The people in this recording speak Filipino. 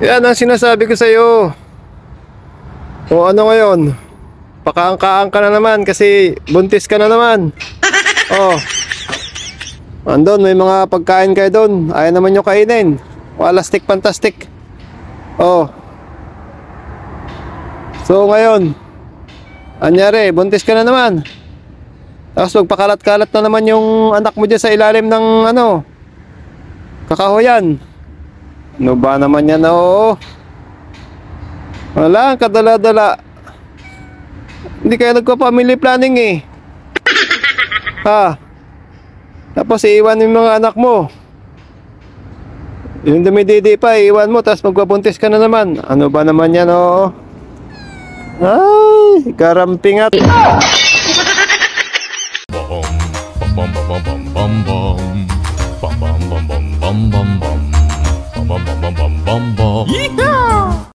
Yan ang sinasabi ko sa'yo. O ano ngayon? Pakaangkaan ka na naman kasi buntis ka na naman. Oh. Andun, may mga pagkain kayo doon. Ayaw naman nyo kainin. Walastik fantastic. Oh. So ngayon, anyari, buntis ka na naman. Tapos magpakalat-kalat na naman yung anak mo dyan sa ilalim ng ano, kakahoyan. Ano ba naman yan? Oo. Wala, kadala-dala. Hindi kayo nagpa-family planning eh. Ha? Tapos iiwan mo yung mga anak mo. Yung dumididi pa, iiwan mo, tapos magpabuntis ka na naman. Ano ba naman yan, oo? Ay, karampingat. Bum bum bum bum bum bum bum bum bum bum bum bum bum bum bum bum bum bum.